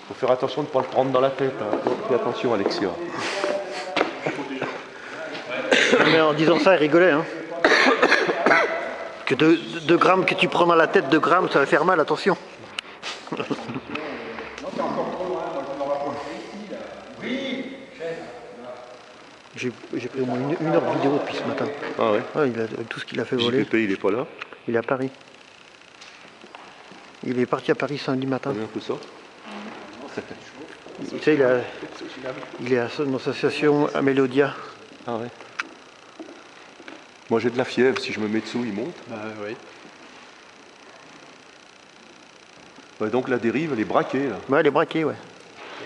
Faut faire attention de ne pas le prendre dans la tête. Hein. Fais attention, Alexia. Mais en disant ça, il rigolait. Hein. Que 2 grammes que tu prends dans la tête, 2 grammes, ça va faire mal, attention. J'ai pris au moins une heure de vidéo depuis ce matin. Ah ouais. Ah, tout ce qu'il a fait voler. JPP, il est pas là. Il est à Paris. Il est parti à Paris samedi matin. Combien coûte ça? Tu sais, il est à son association Amélodia. Ah ouais. Moi j'ai de la fièvre, si je me mets dessous, il monte. Bah oui. Ouais, donc la dérive, elle est braquée là. Ouais, elle est braquée, ouais.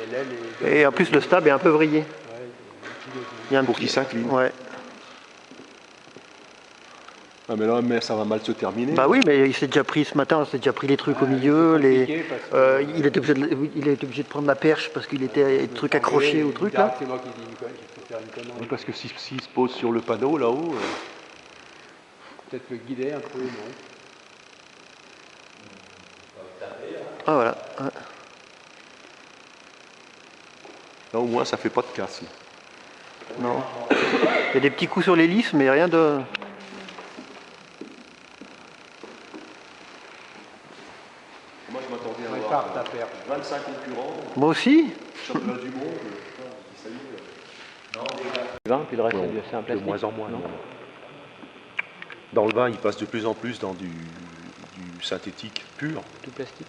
Et l'aile est... Et en plus, le stab est un peu vrillé. Ouais, Il y a un Pour petit- qu'il s'incline. Ouais. Ah mais là, mais ça va mal se terminer. Bah oui, mais il s'est déjà pris ce matin, il s'est déjà pris les trucs au milieu. Il était obligé de prendre la perche parce qu'il était des trucs accrochés au truc là. C'est moi qui dis une connerie, qu'il faut faire une connerie. Oui, parce que s'il se pose sur le panneau là-haut... Peut-être le guider un peu, non? Ah voilà. Ouais. Là au moins ça fait pas de casse. Là. Non. Il y a des petits coups sur l'hélice, mais rien de... Moi je m'attendais à Prépare avoir ta perche. 25 concurrents, Moi aussi. championnat du monde, ça y est. 20, puis le reste, c'est un De plastique. moins en moins. Non. Non. Dans le vin, il passe de plus en plus dans du synthétique pur. Tout plastique.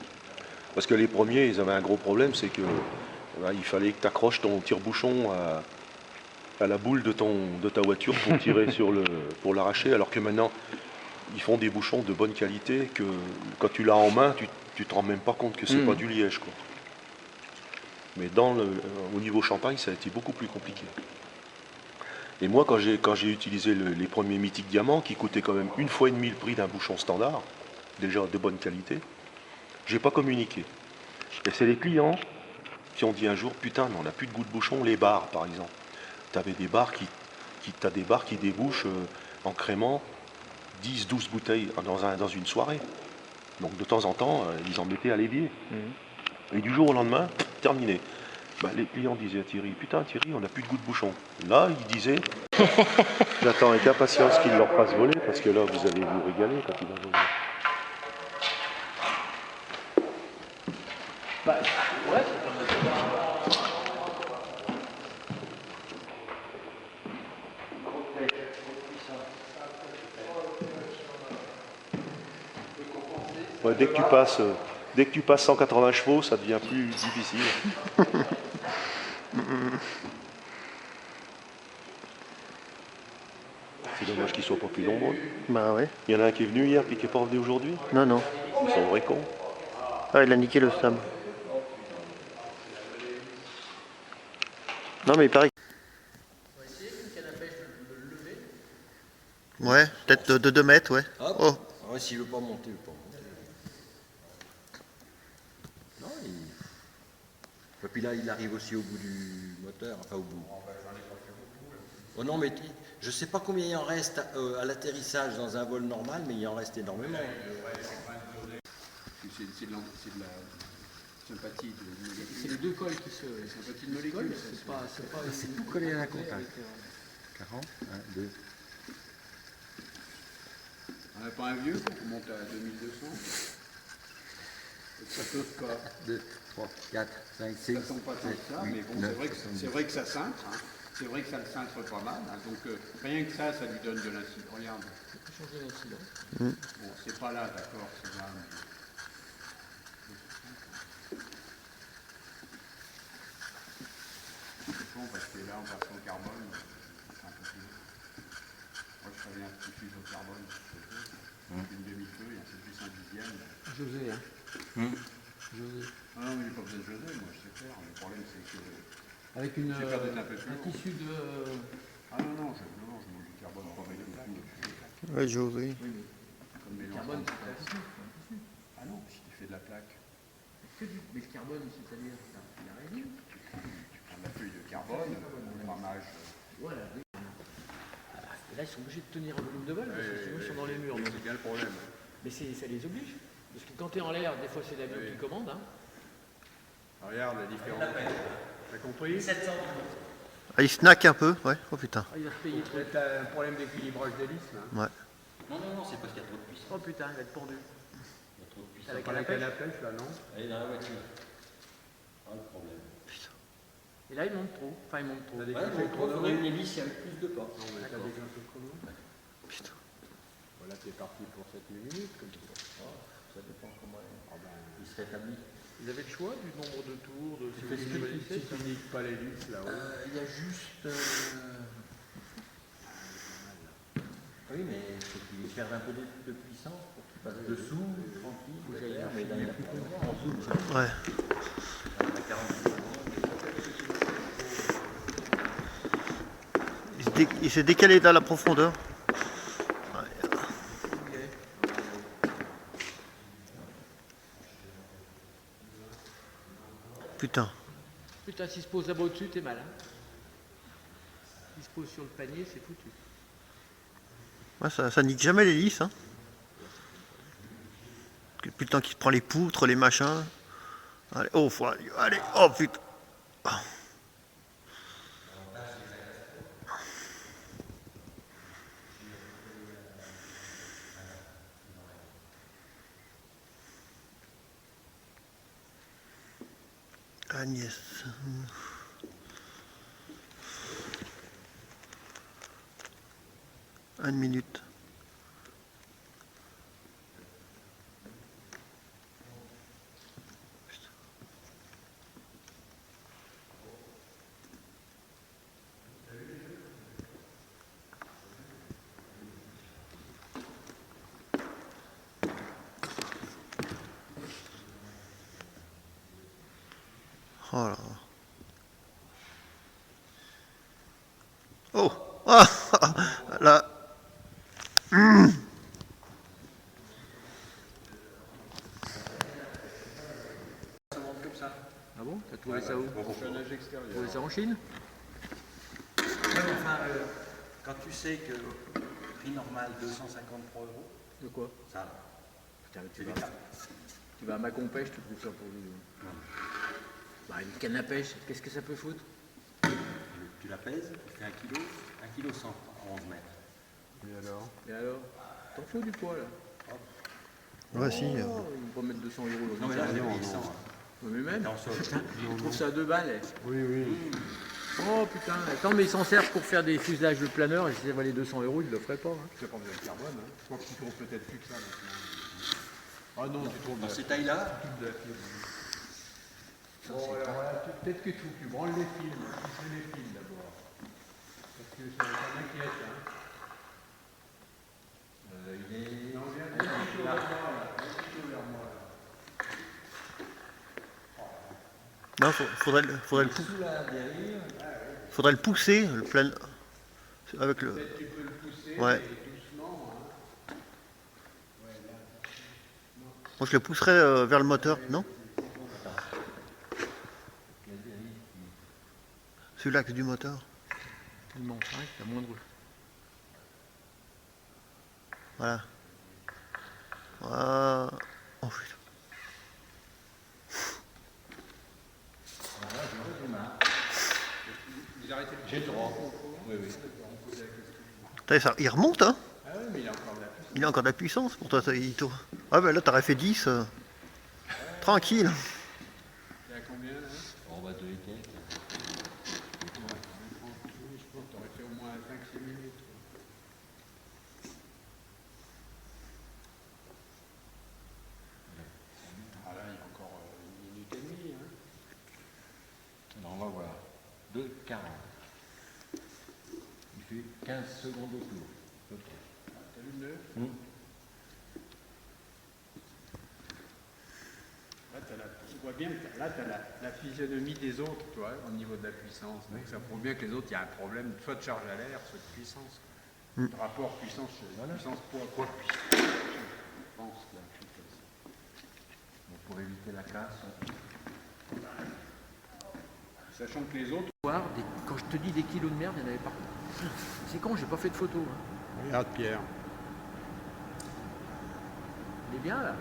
Parce que les premiers, ils avaient un gros problème, c'est que il fallait que tu accroches ton tire-bouchon à la boule de ta voiture pour tirer pour l'arracher, alors que maintenant, ils font des bouchons de bonne qualité que quand tu l'as en main, tu te rends même pas compte que c'est pas du liège, quoi. Mais au niveau champagne, ça a été beaucoup plus compliqué. Et moi, quand j'ai utilisé les premiers mythiques diamants, qui coûtaient quand même 1,5 fois le prix d'un bouchon standard, déjà de bonne qualité, j'ai pas communiqué. Et c'est les clients qui ont dit un jour, putain, mais on n'a plus de goût de bouchon, les bars par exemple. T'as des bars qui débouchent en crémant 10-12 bouteilles dans une soirée. Donc de temps en temps, ils en mettaient à l'évier. Et du jour au lendemain, terminé. Bah, les clients disaient à Thierry, putain Thierry, on n'a plus de goût de bouchon. Là, il disait, j'attends avec impatience qu'il leur fasse voler, parce que là, vous allez vous régaler quand il va voler. Bah, ouais, Ouais, dès que tu passes 180 chevaux, ça devient plus difficile. C'est dommage qu'ils soient pas plus nombreux. Bah ouais. Il y en a un qui est venu hier puis qui n'est pas revenu aujourd'hui. Non, non. Ils sont vrais cons. Ah, il a niqué le stab. Non, mais il paraît. Ouais, peut-être de 2 mètres, ouais. Hop. Oh. Ouais, s'il veut pas monter, il veut pas monter. Non, et puis là, il arrive aussi au bout du moteur, enfin au bout. Oh non, mais je sais pas combien il en reste à l'atterrissage dans un vol normal, mais il en reste énormément. c'est de la sympathie de molécules. C'est les deux cols qui se... Sympathie de molécules, C'est tout collé à la contact. 40, 1, 2. On n'a pas un vieux qui monte à 2200. Ça peut pas. 2, 3, 4, 5, 6, Ça tombe pas tant que ça, mais bon, c'est vrai que ça cintre. Hein. C'est vrai que ça le cintre pas mal. Hein. Donc rien que ça lui donne de l'incident. Regarde. Changer l'incident. Bon, c'est pas là, d'accord, c'est là. Mais... C'est bon, parce que là, en version carbone, c'est un peu plus. Moi, je ferais bien un petit fuseau carbone. Une demi-feu et un peu plus un dixième. José, hein. José. Ah non, mais il n'y a pas besoin de José, moi je sais faire. Le problème, c'est que. Avec un tissu de. Ah non, je monte du carbone pas mal de. Ouais, José. Oui, mais. Comme le carbone, c'est un tissu. Ah non, si tu fais de la plaque. Mais le carbone, c'est-à-dire, il a résine. Tu prends de la feuille de carbone, le grammage. Voilà. Et là, ils sont obligés de tenir un volume de vol, parce que sinon ils sont dans les murs. C'est bien le problème. Mais ça les oblige. Parce que quand tu es en l'air, des fois c'est l'avion qui commande. Hein. Regarde la différence. T'as compris? 700 euros. Ah, il snack un peu, ouais. Oh putain. Ah, il va se payer trop. T'as un problème d'équilibrage d'hélice là. Ouais. Non, non, non, c'est parce qu'il y a trop de puissance. Oh putain, il va être pendu. Il y a trop de puissance. Avec Pas la la canne pêche. à pêche là, non? Elle est dans la voiture. Pas le problème. Et là, il monte trop. Enfin, il monte trop. T'as des Ouais, conseils il faudrait chrono? une hélice avec plus de pas. Non, mais t'as D'accord. des conseils chrono? Putain. Voilà, t'es parti pour 7 minutes comme ça. Ça dépend comment Ah ben, il se rétablit. Vous avez le choix du nombre de tours, de si fais ce vous que choisissez, si tu niques pas l'hélice là-haut. Il y a juste. Oui, mais il faut qu'il perde un peu de puissance pour qu'il passe dessous, tranquille, derrière, mais là, il a plus de en zoom. Ouais. Il a 40 secondes. Il s'est décalé dans la profondeur. Ouais. Putain. Putain, s'il se pose là-bas au-dessus, t'es mal. Hein. S'il se pose sur le panier, c'est foutu. Ouais, ça nique jamais l'hélice. Hein. Depuis le temps qu'il prend les poutres, les machins. Allez, oh, allez, oh putain. Ah. Agnès. Une minute. Oh là. Oh ah, là. Ça monte comme ça. Ah bon? T'as trouvé ça où? C'est un nage T'as extérieur. trouvé ça en Chine? Enfin, quand tu sais que prix normal 253 euros, De quoi? ça, Putain, mais c'est des cartes. tu vas à ma compèche, tu trouves ça pour lui. Bah, une canne à pêche, qu'est-ce que ça peut foutre? Tu la pèses, tu fais 1 kg, 1 kg 100 en 11 mètres. Et alors? Et alors? T'en fous du poids là? Ouais, si. Oh, il va mettre 200 euros dans Non, mais une là, canne. c'est payé 100. Ouais, mais même, Dans le sol. je trouve ça à 2 balles. Oui, oui. Oh putain, attends, mais ils s'en servent pour faire des fuselages de planeur et si ça valait 200 euros, ils le feraient pas. Hein. Tu as pas besoin de carbone, hein. Je crois que tu trouves peut-être plus que ça maintenant. Ah non, tu trouves de Dans la ces tailles-là, de la fibre. Bon, alors voilà, peut-être que tu branles les fils, tu fais les fils d'abord. Parce que ça m'inquiète, hein. il est. Non, viens plutôt vers moi, là. Viens plutôt vers moi, là. Non, faudrait le pousser, le plein. Avec le. Peut-être tu peux le pousser, Ouais. mais doucement, hein. Moi, je le pousserais vers le moteur, non? Celui-là, c'est du moteur. Tellement 5, t'as moindre. Voilà. Voilà. Oh putain. Vous arrêtez le droit. Oui, oui. Putain, il remonte, hein? Ah oui, mais il a encore de la puissance. Il a encore de la puissance pour toi. Il tourne. Ah, ben là, t'aurais fait 10. Tranquille. Il y a combien, là? On va 2 et quelques. Je pense que tu aurais fait au moins 5-6 minutes. Ah là, il y a encore 1 minute et demie, hein. On va voir. 2,40. Il fait 15 secondes au tour. T'as vu le nœud? Là, tu vois bien que là, tu as la physionomie des autres, toi, au niveau de la puissance. Donc, ça prouve bien que les autres, il y a un problème, soit de charge à l'air, soit de puissance. Le rapport puissance-poids, je pense, là, un truc comme ça. Donc, pour éviter la casse, Sachant que les autres. Quand je te dis des kilos de merde, il n'y en avait pas. C'est con, j'ai pas fait de photo. Hein. Regarde, Pierre. Il est bien là.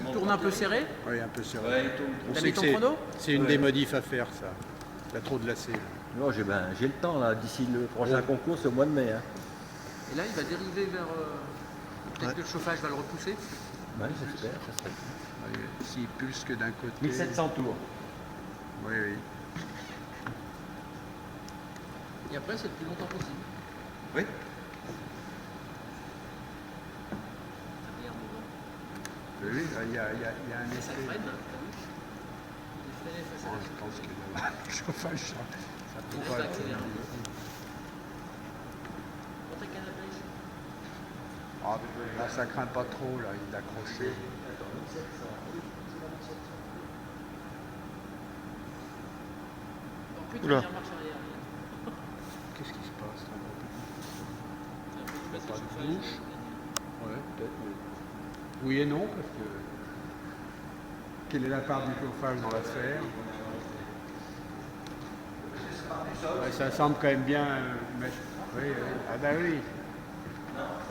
Il tourne un peu serré. Oui, un peu serré. Ouais, il tourne. On T'as sait mis que ton c'est- chrono? c'est une des modifs à faire, ça. Il y a trop de lacets. Là. Non, j'ai le temps là, d'ici le prochain concours, c'est au mois de mai. Hein. Et là, il va dériver vers. Peut-être que le chauffage va le repousser. Ouais, j'espère, ça serait. Oui, s'il pulse que d'un côté. 1700 tours. Oui, oui. Et après, c'est le plus longtemps possible. Oui. Oui, oui, il y a un Ça effet. freine, t'as vu? Il freine face à Bon, la je pense que le chauffage, ça peut Et là, pas ça être- accélère. Prends ta canne à pêche. Ah, là, ça craint pas trop, là, il est accroché. En plus, Oula. première marche arrière. Qu'est-ce qui se passe là? Tu passes Pas le de chauffage. bouche. Ouais, peut-être. Oui et non, parce que. Quelle est la part du chauffage dans l'affaire? Ouais, ça semble quand même bien mettre. Oui, oui. Ah bah oui.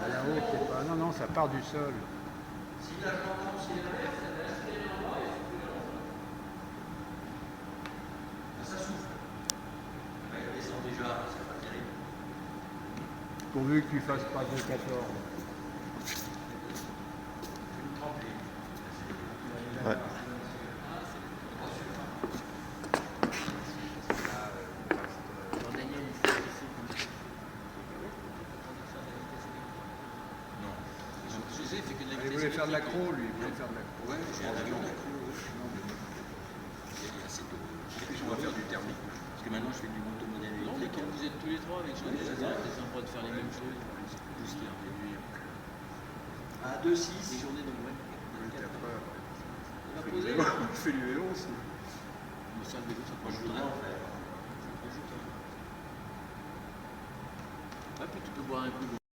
À la haute, c'est pas. Non, non, ça part du sol. Pourvu que tu fasses pas de 14. Ouais. On a gagné une fois ici. Je sais, il fait que de la Il voulait faire de l'accro, lui. Il voulait faire de l'accro. Ouais, j'ai un avion d'accro. Il y a assez de. On va faire du thermique. Parce que maintenant, je fais du motomodèle Non, mais électrique. quand vous êtes tous les trois avec Jean, c'est sympa de faire les mêmes choses. Booster un peu. À Des 2,6. journées de Noël. Il a peur. Il va poser. Il fait du vélo aussi. Mais ça, le vélo, ça Moi, prend je du voudrais temps. en faire. Ah, puis tu peux boire un coup.